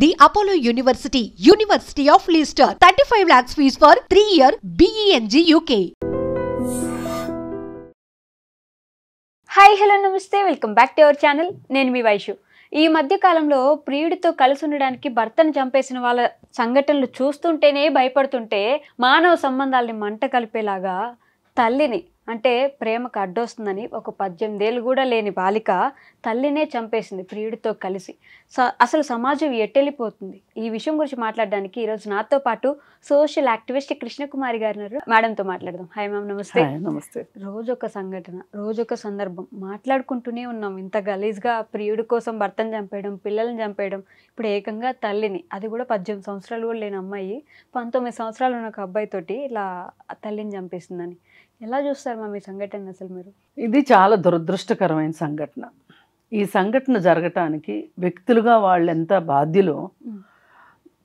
The Apollo University, University of Leicester. 35 lakhs fees for 3-year BEng UK. Hi hello నమస్తే welcome back to our channel. నేను మీ వైషు. ఈ మధ్య కాలంలో ప్రియుడితో కలిసి ఉండడానికి భర్తను చంపేసిన వాళ్ళ సంఘటనలు చూస్తుంటేనే భయపడుతుంటే మానవ సంబంధాలని మంట కలిపేలాగా తల్లిని అంటే ప్రేమకు అడ్డొస్తుందని ఒక 18 ఏళ్ళు కూడా లేని బాలిక తల్లినే చంపేసింది ప్రియుడితో కలిసి. అసలు సమాజం ఎట్టెళ్ళిపోతుంది? ఈ విషయం గురించి మాట్లాడడానికి ఈరోజు నాతో పాటు సోషల్ యాక్టివిస్ట్ కృష్ణకుమారి గారు ఉన్నారు. మేడంతో మాట్లాడదాం. హాయ్ మ్యామ్, నమస్తే. నమస్తే. రోజొక సంఘటన, రోజొక సందర్భం మాట్లాడుకుంటూనే ఉన్నాం. ఇంత గలీజ్గా ప్రియుడి కోసం భర్తను చంపేయడం, పిల్లల్ని చంపేయడం, ఇప్పుడు ఏకంగా తల్లిని, అది కూడా 18 సంవత్సరాలు కూడా లేని అమ్మాయి 19 సంవత్సరాలు ఉన్న ఒక అబ్బాయితోటి ఇలా తల్లిని చంపేసిందని ఎలా చూస్తారు మ్యామ్ ఈ సంఘటన? అసలు మీరు ఇది చాలా దురదృష్టకరమైన సంఘటన. ఈ సంఘటన జరగటానికి వ్యక్తులుగా వాళ్ళు ఎంత బాధ్యులో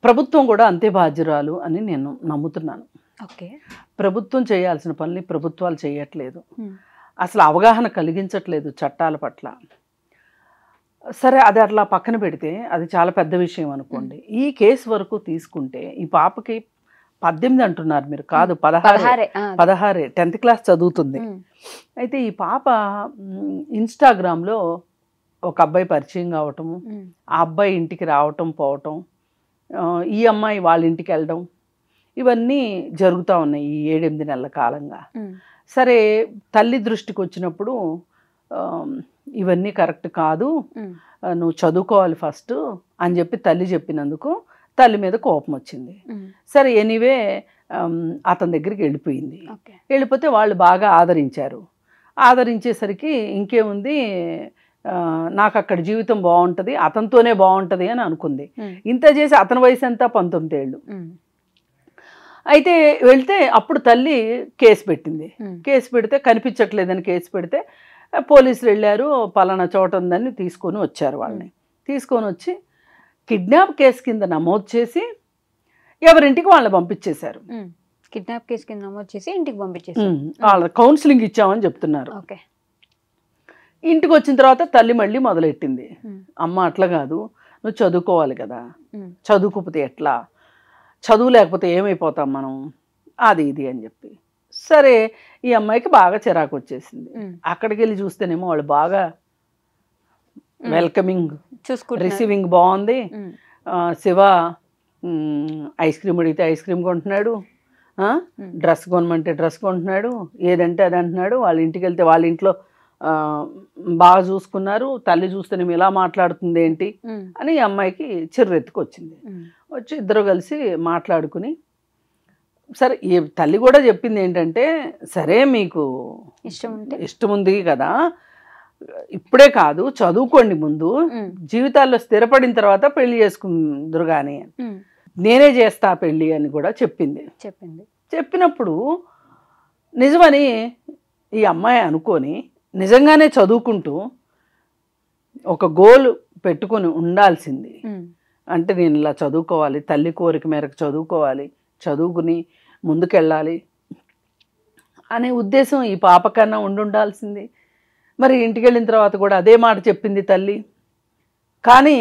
ప్రభుత్వం కూడా అంతే బాధ్యురాలు అని నేను నమ్ముతున్నాను. ఓకే, ప్రభుత్వం చేయాల్సిన పనులు ప్రభుత్వాలు చేయట్లేదు, అసలు అవగాహన కలిగించట్లేదు చట్టాల పట్ల. సరే, అది అట్లా పక్కన పెడితే అది చాలా పెద్ద విషయం అనుకోండి. ఈ కేసు వరకు తీసుకుంటే ఈ పాపకి 18 అంటున్నారు మీరు, కాదు 16 10th క్లాస్ చదువుతుంది. అయితే ఈ పాప ఇన్స్టాగ్రామ్లో ఒక అబ్బాయి పరిచయం కావటము, ఆ అబ్బాయి ఇంటికి రావటం పోవటం, ఈ అమ్మాయి వాళ్ళ ఇంటికి వెళ్ళడం, ఇవన్నీ జరుగుతూ ఉన్నాయి ఈ 7-8 నెలల కాలంగా. సరే, తల్లి దృష్టికి వచ్చినప్పుడు ఇవన్నీ కరెక్ట్ కాదు, నువ్వు చదువుకోవాలి ఫస్ట్ అని చెప్పి తల్లి చెప్పినందుకు తల్లి మీద కోపం వచ్చింది. సరే, ఎనీవే అతని దగ్గరికి వెళ్ళిపోయింది. వెళ్ళిపోతే వాళ్ళు బాగా ఆదరించారు. ఆదరించేసరికి ఇంకేముంది, నాకు అక్కడ జీవితం బాగుంటుంది, అతనితోనే బాగుంటుంది అని అనుకుంది. ఇంత చేసి అతని వయసు ఎంత? 19 ఏళ్ళు. అయితే వెళ్తే అప్పుడు తల్లి కేసు పెట్టింది. కేసు పెడితే కనిపించట్లేదని కేసు పెడితే పోలీసులు వెళ్ళారు, పలానా చోట ఉందని తీసుకొని వచ్చారు. వాళ్ళని తీసుకొని వచ్చి కిడ్నాప్ కేసు కింద నమోదు చేసి ఎవరింటికి వాళ్ళని పంపించేశారు. కిడ్నాప్ కేసు కింద నమోదు చేసి ఇంటికి పంపించేశారు. వాళ్ళ కౌన్సిలింగ్ ఇచ్చామని చెప్తున్నారు. ఇంటికి వచ్చిన తర్వాత తల్లి మళ్ళీ మొదలెట్టింది, అమ్మ అట్లా కాదు, నువ్వు చదువుకోవాలి కదా, చదువుకోకపోతే ఎట్లా, చదువు లేకపోతే ఏమైపోతాం మనం, అది ఇది అని చెప్పి. సరే, ఈ అమ్మాయికి బాగా చిరాకు వచ్చేసింది. అక్కడికి వెళ్ళి చూస్తేనేమో వాళ్ళు బాగా వెల్కమింగ్, రిసీవింగ్ బాగుంది. శివ ఐస్ క్రీమ్ అడిగితే ఐస్ క్రీమ్ కొంటున్నాడు, డ్రెస్ కొనమంటే డ్రెస్ కొంటున్నాడు, ఏదంటే అది అంటున్నాడు. వాళ్ళ ఇంటికి వెళ్తే వాళ్ళ ఇంట్లో బాగా చూసుకున్నారు. తల్లి చూస్తేనేమో ఇలా మాట్లాడుతుంది ఏంటి అని ఈ అమ్మాయికి చిర్రెత్తుకు వచ్చింది. వచ్చి ఇద్దరు కలిసి మాట్లాడుకుని, సరే, ఈ తల్లి కూడా చెప్పింది ఏంటంటే, సరే మీకు ఇష్టం ఉంది కదా, ఇప్పుడే కాదు చదువుకోండి, ముందు జీవితాల్లో స్థిరపడిన తర్వాత పెళ్లి చేసుకుందరు కానీ, నేనే చేస్తా పెళ్ళి అని కూడా చెప్పింది. చెప్పినప్పుడు నిజమని ఈ అమ్మాయి అనుకొని నిజంగానే చదువుకుంటూ ఒక గోల్ పెట్టుకొని ఉండాల్సింది. అంటే నేను ఇలా చదువుకోవాలి, తల్లి కోరిక మేరకు చదువుకోవాలి, చదువుకుని ముందుకెళ్ళాలి అనే ఉద్దేశం ఈ పాప కన్నా ఉండాల్సింది. మరి ఇంటికి వెళ్ళిన తర్వాత కూడా అదే మాట చెప్పింది తల్లి. కానీ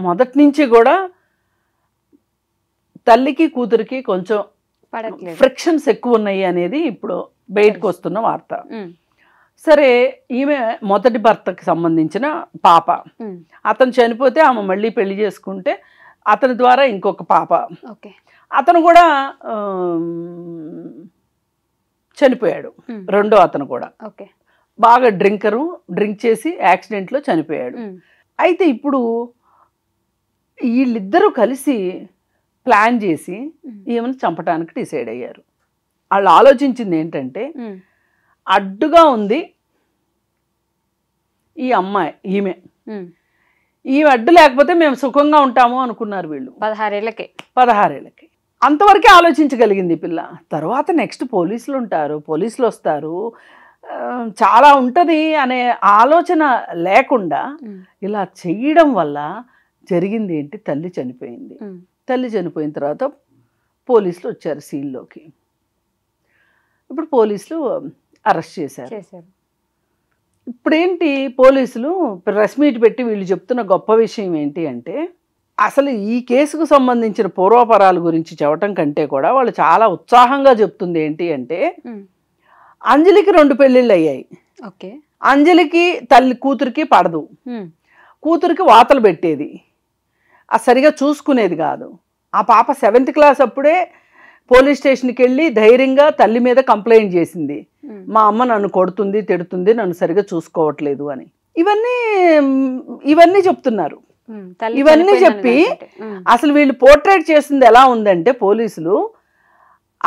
మొదటి నుంచి కూడా తల్లికి కూతురికి కొంచెం ఫ్రిక్షన్స్ ఎక్కువ ఉన్నాయి అనేది ఇప్పుడు బయటకు వస్తున్న వార్త. సరే, ఈమె మొదటి భర్తకి సంబంధించిన పాప, అతను చనిపోతే ఆమె మళ్ళీ పెళ్లి చేసుకుంటే అతని ద్వారా ఇంకొక పాప, అతను కూడా చనిపోయాడు. రెండో అతను కూడా బాగా డ్రింక్ చేసి యాక్సిడెంట్లో చనిపోయాడు. అయితే ఇప్పుడు వీళ్ళిద్దరూ కలిసి ప్లాన్ చేసి ఈమెను చంపడానికి డిసైడ్ అయ్యారు. వాళ్ళు ఆలోచించింది ఏంటంటే, అడ్డుగా ఉంది ఈ అమ్మాయి, ఈమె అడ్డు లేకపోతే మేము సుఖంగా ఉంటాము అనుకున్నారు వీళ్ళు 16 ఏళ్ళకి. అంతవరకే ఆలోచించగలిగింది పిల్ల. తర్వాత నెక్స్ట్ పోలీసులు ఉంటారు, పోలీసులు వస్తారు, చాలా ఉంటుంది అనే ఆలోచన లేకుండా ఇలా చెయ్యడం వల్ల జరిగింది ఏంటి, తల్లి చనిపోయింది. తల్లి చనిపోయిన తర్వాత పోలీసులు వచ్చారు సీన్లోకి. ఇప్పుడు పోలీసులు అరెస్ట్ చేశారు. ఇప్పుడేంటి, పోలీసులు ప్రెస్ మీట్ పెట్టి వీళ్ళు చెప్తున్న గొప్ప విషయం ఏంటి అంటే, అసలు ఈ కేసుకు సంబంధించిన పూర్వాపరాల గురించి చెప్పటం కంటే కూడా వాళ్ళు చాలా ఉత్సాహంగా చెప్తుంది ఏంటి అంటే అంజలికి 2 పెళ్ళిళ్ళు అయ్యాయి. ఓకే. అంజలికి కూతురికి పడదు, కూతురికి వాతలు పెట్టేది, సరిగా చూసుకునేది కాదు. ఆ పాప 7th క్లాస్ అప్పుడే పోలీస్ స్టేషన్కి వెళ్ళి ధైర్యంగా తల్లి మీద కంప్లైంట్ చేసింది, మా అమ్మ నన్ను కొడుతుంది తిడుతుంది, నన్ను సరిగా చూసుకోవట్లేదు అని. ఇవన్నీ చెప్తున్నారు. ఇవన్నీ చెప్పి అసలు వీళ్ళు పోర్ట్రేట్ చేసింది ఎలా ఉందంటే పోలీసులు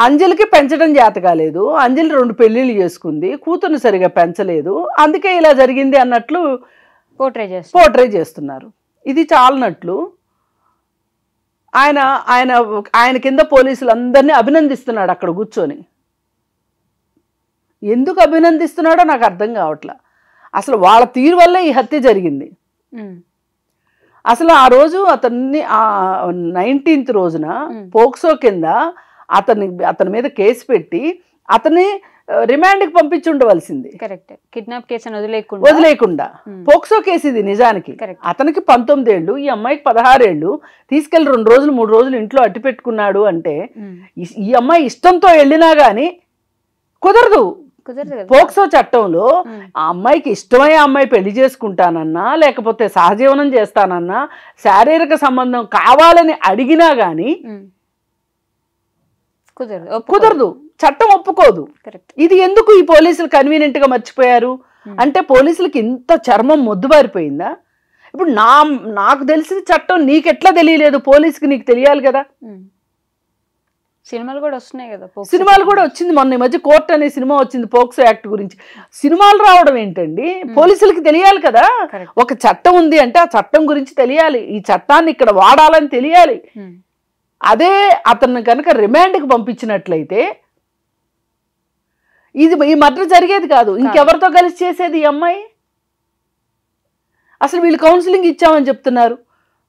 అంజలికి పెంచడం చేత కాలేదు, అంజలి 2 పెళ్ళిళ్ళు చేసుకుంది, కూతురుని సరిగా పెంచలేదు, అందుకే ఇలా జరిగింది అన్నట్లు పోర్ట్రేట్ చేస్తున్నారు. ఇది చాలనట్లు ఆయన కింద పోలీసులు అందరినీ అభినందిస్తున్నాడు అక్కడ కూర్చొని. ఎందుకు అభినందిస్తున్నాడో నాకు అర్థం కావట్లా. అసలు వాళ్ళ తీరు వల్లే ఈ హత్య జరిగింది. అసలు ఆ రోజు అతన్ని 19th రోజున పోక్సో కింద అతని మీద కేసు పెట్టి అతన్ని రిమాండ్కి పంపించి ఉండవలసింది. కిడ్నాప్ కేసు వదిలేకుండా పోక్సో కేసు ఇది నిజానికి. అతనికి 19 ఏళ్ళు, ఈ అమ్మాయికి 16 ఏళ్ళు. తీసుకెళ్లి 2 రోజులు 3 రోజులు ఇంట్లో అట్టి పెట్టుకున్నాడు అంటే ఈ అమ్మాయి ఇష్టంతో వెళ్ళినా గాని కుదరదు. పోక్సో చట్టంలో ఆ అమ్మాయికి ఇష్టమై ఆ అమ్మాయి పెళ్లి చేసుకుంటానన్నా లేకపోతే సహజీవనం చేస్తానన్నా శారీరక సంబంధం కావాలని అడిగినా గాని కుదరదు, చట్టం ఒప్పుకోదు. ఇది ఎందుకు ఈ పోలీసులు కన్వీనియంట్ గా మర్చిపోయారు అంటే పోలీసులకి ఇంత చర్మం మొద్దుబారిపోయిందా? ఇప్పుడు నాకు తెలిసిన చట్టం నీకెట్లా తెలియలేదు, పోలీసుకి నీకు తెలియాలి కదా. సినిమాలు కూడా వస్తున్నాయి కదా, సినిమాలు కూడా వచ్చింది. మొన్న ఈ మధ్య కోర్ట్ అనే సినిమా వచ్చింది పోక్సో యాక్ట్ గురించి. సినిమాలు రావడం ఏంటండి, పోలీసులకి తెలియాలి కదా. ఒక చట్టం ఉంది అంటే ఆ చట్టం గురించి తెలియాలి, ఈ చట్టాన్ని ఇక్కడ వాడాలని తెలియాలి. అదే అతన్ని కనుక రిమాండ్కి పంపించినట్లయితే ఈ మర్డర్ జరిగేది కాదు. ఇంకెవరితో కలిసి చేసేది ఈ అమ్మాయి? అసలు వీళ్ళు కౌన్సిలింగ్ ఇచ్చామని చెప్తున్నారు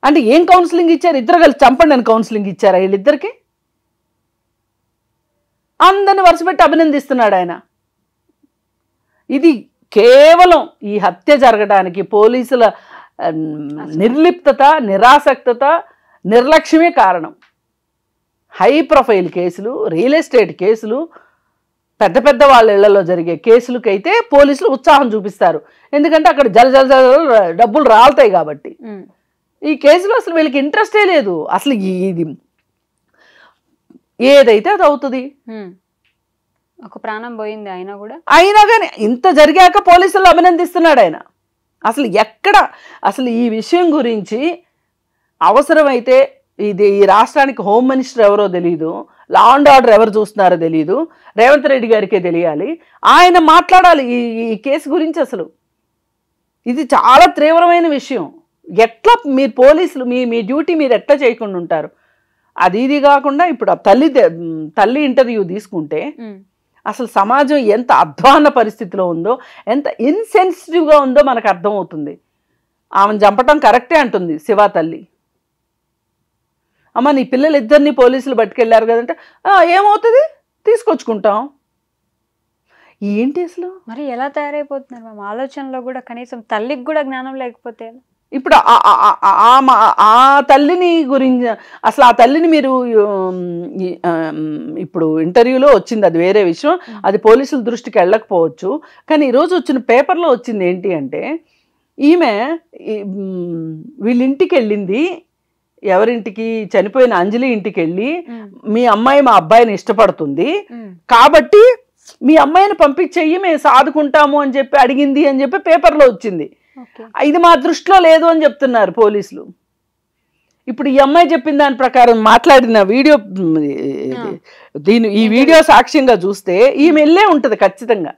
అంటే ఏం కౌన్సిలింగ్ ఇచ్చారు? ఇద్దరు కలిసి చంపండి అని కౌన్సిలింగ్ ఇచ్చారా వీళ్ళిద్దరికి? అందరిని వరుసపెట్టి అభినందిస్తున్నాడు ఆయన. ఇది కేవలం ఈ హత్య జరగడానికి పోలీసుల నిర్లిప్తత, నిరాసక్తత, నిర్లక్ష్యమే కారణం. హై ప్రొఫైల్ కేసులు, రియల్ ఎస్టేట్ కేసులు, పెద్ద పెద్ద వాళ్ళ ఇళ్లలో జరిగే కేసులకైతే పోలీసులు ఉత్సాహం చూపిస్తారు, ఎందుకంటే అక్కడ జల డబ్బులు రాలుతాయి కాబట్టి. ఈ కేసులో అసలు వీళ్ళకి ఇంట్రెస్టే లేదు. అసలు ఇది ఏదైతే అది అవుతుంది. ఒక ప్రాణం పోయింది అయినా కానీ ఇంత జరిగాక పోలీసులు అభినందిస్తున్నాడు ఆయన. అసలు ఎక్కడ అసలు ఈ విషయం గురించి అవసరమైతే ఈ రాష్ట్రానికి హోమ్ మినిస్టర్ ఎవరో తెలియదు, లా అండ్ ఆర్డర్ ఎవరు చూస్తున్నారో తెలియదు, రేవంత్ రెడ్డి గారికే తెలియాలి. ఆయన మాట్లాడాలి ఈ కేసు గురించి. అసలు ఇది చాలా తీవ్రమైన విషయం. ఎట్లా మీరు పోలీసులు మీ డ్యూటీ మీరు ఎట్లా చేయకుండా ఉంటారు? ఇది కాకుండా ఇప్పుడు తల్లి ఇంటర్వ్యూ తీసుకుంటే అసలు సమాజం ఎంత అధ్వాన పరిస్థితిలో ఉందో, ఎంత ఇన్సెన్సిటివ్గా ఉందో మనకు అర్థమవుతుంది. ఆమెను చంపటం కరెక్టే అంటుంది శివ తల్లి. అమ్మ నీ పిల్లలు ఇద్దరిని పోలీసులు పట్టుకెళ్ళారు కదంటే ఏమవుతుంది, తీసుకొచ్చుకుంటాం. ఏంటి అసలు మరి ఎలా తయారైపోతున్నారు మా ఆలోచనలో కూడా? కనీసం తల్లికి కూడా జ్ఞానం లేకపోతే ఇప్పుడు ఆ తల్లిని గురించి అసలు ఆ తల్లిని మీరు ఇప్పుడు ఇంటర్వ్యూలో వచ్చింది, అది వేరే విషయం, అది పోలీసుల దృష్టికి వెళ్ళకపోవచ్చు. కానీ ఈరోజు వచ్చిన పేపర్లో వచ్చింది ఏంటి అంటే ఈమె వీళ్ళింటికి వెళ్ళింది, ఎవరింటికి, చనిపోయిన అంజలి ఇంటికి వెళ్ళి మీ అమ్మాయి మా అబ్బాయిని ఇష్టపడుతుంది కాబట్టి మీ అమ్మాయిని పంపించేయి మేము సాదుకుంటాము అని చెప్పి అడిగింది అని చెప్పి పేపర్లో వచ్చింది. ఇది మా దృష్టిలో లేదు అని చెప్తున్నారు పోలీసులు. ఇప్పుడు ఈ అమ్మాయి చెప్పిన దాని ప్రకారం మాట్లాడిన వీడియో ఈ వీడియో సాక్ష్యంగా చూస్తే ఈమె వెళ్ళే ఉంటుంది ఖచ్చితంగా.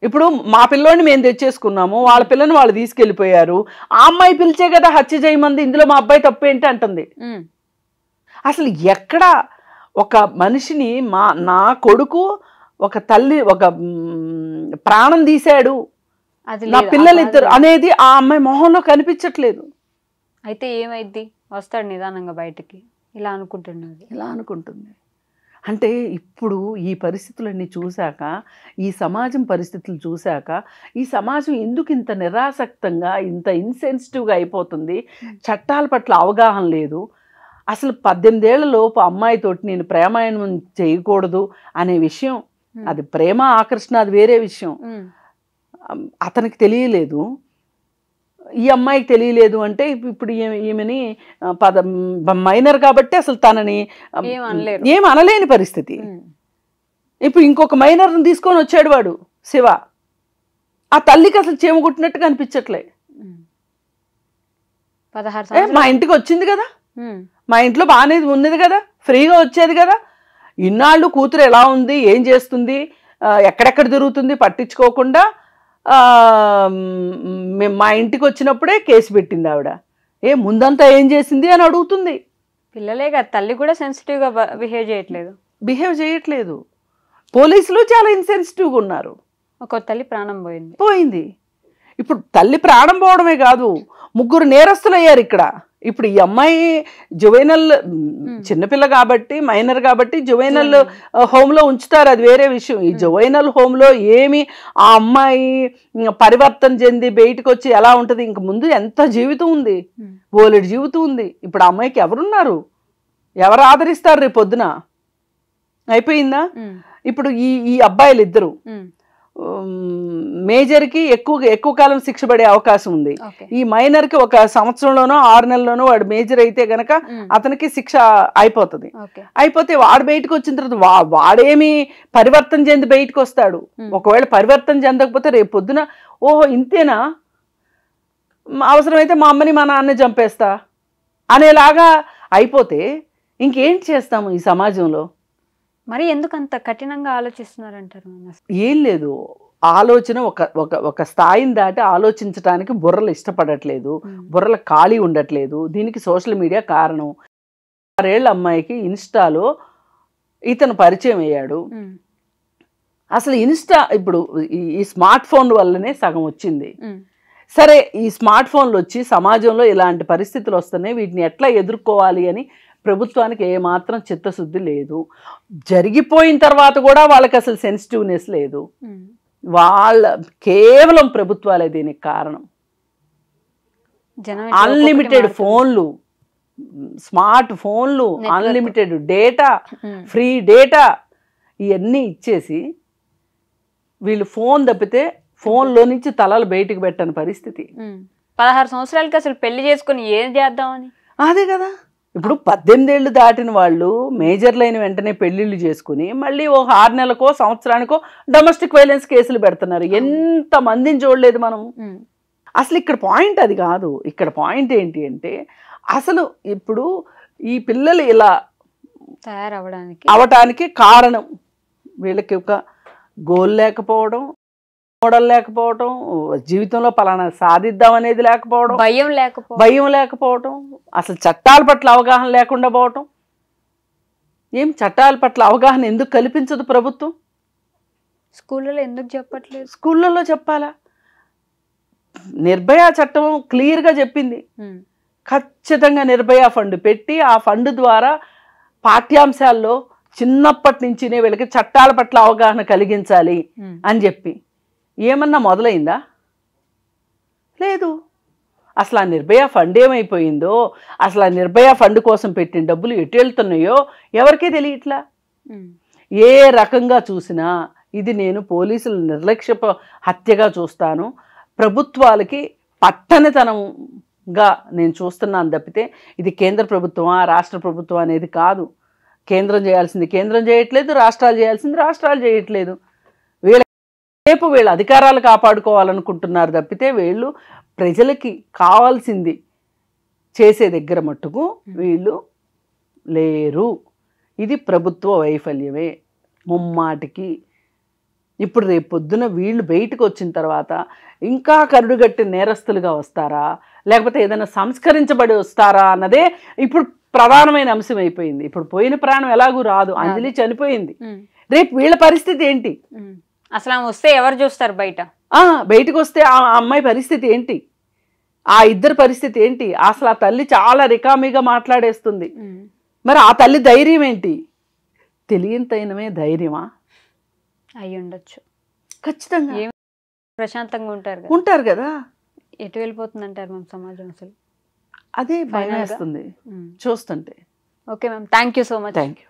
ఇప్పుడు మా పిల్లోని మేము తెచ్చేసుకున్నాము, వాళ్ళ పిల్లని వాళ్ళు తీసుకెళ్ళిపోయారు, ఆ అమ్మాయి పిలిచే కదా హత్య చేయమంది, ఇందులో మా అబ్బాయి తప్పేంటి అంటుంది. అసలు ఎక్కడ ఒక మనిషిని నా కొడుకు ఒక తల్లి ఒక ప్రాణం తీశాడు, నా పిల్లలు ఇద్దరు అనేది ఆ అమ్మాయి మొహంలో కనిపించట్లేదు. అయితే ఏమైంది, వస్తాడు నిదానంగా బయటికి, ఇలా అనుకుంటుంది. ఇలా అనుకుంటుంది. అంటే ఇప్పుడు ఈ పరిస్థితులన్నీ చూశాక, ఈ సమాజం పరిస్థితులు చూశాక, ఈ సమాజం ఎందుకు ఇంత నిరాసక్తంగా, ఇంత ఇన్సెన్సిటివ్గా అయిపోతుంది? చట్టాల పట్ల అవగాహన లేదు. అసలు 18 ఏళ్ల లోపు అమ్మాయితోటి నేను ప్రేమాయణం చేయకూడదు అనే విషయం, అది ప్రేమ ఆకర్షణ, అది వేరే విషయం. అతనికి తెలియలేదు, ఈ అమ్మాయికి తెలియలేదు అంటే ఇప్పుడు ఈమెని మైనర్ కాబట్టి అసలు తనని ఏం అనలేని పరిస్థితి. ఇప్పుడు ఇంకొక మైనర్ని తీసుకొని వచ్చాడు వాడు శివ. ఆ తల్లికి అసలు చీమ కుట్టినట్టుగా అనిపించట్లే. 16 మా ఇంటికి వచ్చింది కదా, మా ఇంట్లో బాగానే ఉన్నది కదా, ఫ్రీగా వచ్చేది కదా, ఇన్నాళ్ళు కూతురు ఎలా ఉంది, ఏం చేస్తుంది, ఎక్కడెక్కడ తిరుగుతుంది పట్టించుకోకుండా మా ఇంటికి వచ్చినప్పుడే కేసు పెట్టింది ఆవిడ. ముందంతా ఏం చేసింది అని అడుగుతుంది. పిల్లలే కదా, తల్లి కూడా సెన్సిటివ్గా బిహేవ్ చేయట్లేదు. పోలీసులు చాలా ఇన్సెన్సిటివ్గా ఉన్నారు. ఒక తల్లి ప్రాణం పోయింది. ఇప్పుడు తల్లి ప్రాణం పోవడమే కాదు, 3 నేరస్తులు అయ్యారు ఇక్కడ. ఇప్పుడు ఈ అమ్మాయి జువైనల్ చిన్నపిల్ల కాబట్టి, మైనర్ కాబట్టి జువైనల్ హోమ్లో ఉంచుతారు, అది వేరే విషయం. ఈ జువైనల్ హోమ్లో ఏమి ఆ అమ్మాయి పరివర్తన చెంది బయటకు వచ్చి ఎలా ఉంటుంది? ఇంక ముందు ఎంత జీవితం ఉంది, బోలెడు జీవితం ఉంది. ఇప్పుడు ఆ అమ్మాయికి ఎవరున్నారు, ఎవరు ఆదరిస్తారు రేపు పొద్దున? అయిపోయిందా? ఇప్పుడు ఈ అబ్బాయిలు ఇద్దరు, మేజర్కి ఎక్కువ కాలం శిక్ష పడే అవకాశం ఉంది. ఈ మైనర్కి 1 సంవత్సరంలోనో 6 నెలల్లోనో వాడు మేజర్ అయితే గనక అతనికి శిక్ష అయిపోతుంది. అయిపోతే వాడు బయటకు వచ్చిన తర్వాత వాడేమి పరివర్తన చెంది బయటకు వస్తాడు. ఒకవేళ పరివర్తన చెందకపోతే రేపు పొద్దున ఓహో ఇంతేనా, అవసరమైతే మా అమ్మని మా నాన్న చంపేస్తా అనేలాగా అయిపోతే ఇంకేం చేస్తాము ఈ సమాజంలో? మరి ఎందుకు అంత కఠినంగా ఆలోచిస్తున్నారంటారు? ఏం లేదు, ఆలోచన ఒక స్థాయిని దాటి ఆలోచించడానికి బుర్రలు ఇష్టపడట్లేదు, బుర్రలు ఖాళీ ఉండట్లేదు. దీనికి సోషల్ మీడియా కారణం. 6 ఏళ్ల అమ్మాయికి ఇన్స్టాలో ఇతను పరిచయం అయ్యాడు. అసలు ఇన్స్టా ఇప్పుడు ఈ స్మార్ట్ ఫోన్ వల్లనే సగం వచ్చింది. సరే, ఈ స్మార్ట్ ఫోన్లు వచ్చి సమాజంలో ఇలాంటి పరిస్థితులు వస్తున్నాయి, వీటిని ఎట్లా ఎదుర్కోవాలి అని ప్రభుత్వానికి ఏమాత్రం చిత్తశుద్ధి లేదు. జరిగిపోయిన తర్వాత కూడా వాళ్ళకి అసలు సెన్సిటివ్నెస్ లేదు. కేవలం ప్రభుత్వాలే దీనికి కారణం. అన్లిమిటెడ్ ఫోన్లు, స్మార్ట్ ఫోన్లు, అన్లిమిటెడ్ డేటా, ఫ్రీ డేటా ఇవన్నీ ఇచ్చేసి వీళ్ళు ఫోన్ తప్పితే ఫోన్లో నుంచి తలలు బయటికి పెట్టని పరిస్థితి. 16 సంవత్సరాలకి అసలు పెళ్లి చేసుకుని ఏం చేద్దామని. అదే కదా, ఇప్పుడు 18 ఏళ్ళు దాటిన వాళ్ళు మేజర్లు అయిన వెంటనే పెళ్లిళ్ళు చేసుకుని మళ్ళీ 6 నెలలకో సంవత్సరానికో డొమెస్టిక్ వైలెన్స్ కేసులు పెడుతున్నారు. ఎంత మందిని చూడలేదు మనం. అసలు ఇక్కడ పాయింట్ అది కాదు. ఇక్కడ పాయింట్ ఏంటి అంటే, అసలు ఇప్పుడు ఈ పిల్లలు ఇలా అవటానికి కారణం వీళ్ళకి ఒక గోల్ లేకపోవడం, మోడల్ లేకపోవడం, జీవితంలో పలానా సాధిద్దాం అనేది లేకపోవడం, భయం లేకపోవడం, అసలు చట్టాల పట్ల అవగాహన లేకుండా పోవటం. చట్టాల పట్ల అవగాహన ఎందుకు కల్పించదు ప్రభుత్వం? స్కూళ్ళలో ఎందుకు చెప్పట్లేదు? స్కూళ్ళలో చెప్పాలా? నిర్భయ చట్టం క్లియర్గా చెప్పింది, ఖచ్చితంగా నిర్భయ ఫండ్ పెట్టి ఆ ఫండ్ ద్వారా పాఠ్యాంశాల్లో చిన్నప్పటి నుంచినే వీళ్ళకి చట్టాల పట్ల అవగాహన కలిగించాలి అని చెప్పి ఏమన్నా మొదలైందా? లేదు. అసలు ఆ నిర్భయ ఫండ్ ఏమైపోయిందో, అసలు ఆ నిర్భయ ఫండ్ కోసం పెట్టిన డబ్బులు ఎటు వెళ్తున్నాయో ఎవరికీ తెలియట్లా. ఏ రకంగా చూసినా ఇది నేను పోలీసుల నిర్లక్ష్య హత్యగా చూస్తాను, ప్రభుత్వాలకి పట్టనితనంగా నేను చూస్తున్నాను తప్పితే ఇది కేంద్ర ప్రభుత్వమా రాష్ట్ర ప్రభుత్వం అనేది కాదు. కేంద్రం చేయాల్సింది కేంద్రం చేయట్లేదు, రాష్ట్రాలు చేయాల్సింది రాష్ట్రాలు చేయట్లేదు. రేపు వీళ్ళు అధికారాలు కాపాడుకోవాలనుకుంటున్నారు తప్పితే వీళ్ళు ప్రజలకి కావాల్సింది చేసే దగ్గర మట్టుకు వీళ్ళు లేరు. ఇది ప్రభుత్వ వైఫల్యమే ముమ్మాటికి. ఇప్పుడు రేపు పొద్దున వీళ్ళు బయటకు వచ్చిన తర్వాత ఇంకా కరుడుగట్టిన నేరస్తులుగా వస్తారా, లేకపోతే ఏదైనా సంస్కరించబడి వస్తారా అన్నదే ఇప్పుడు ప్రధానమైన అంశం అయిపోయింది. ఇప్పుడు పోయిన ప్రాణం ఎలాగూ రాదు, అంజలి చనిపోయింది, రేపు వీళ్ళ పరిస్థితి ఏంటి? అసలు వస్తే ఎవరు చూస్తారు? బయటకు వస్తే ఆ అమ్మాయి పరిస్థితి ఏంటి, ఆ ఇద్దరు పరిస్థితి ఏంటి? అసలు ఆ తల్లి చాలా రికామీగా మాట్లాడేస్తుంది. మరి ఆ తల్లి ధైర్యం ఏంటి? తెలియనితనమే ధైర్యమా? అయి ఉండొచ్చు. ఖచ్చితంగా ప్రశాంతంగా ఉంటారు కదా. ఉంటారు కదా. ఎటు వెళ్ళిపోతుందంటారు మ్యామ్ సమాజం అసలు? అదే భయం Final గా? వేస్తుంది చూస్తుంటే. Okay ma'am, thank you so much. Thank you.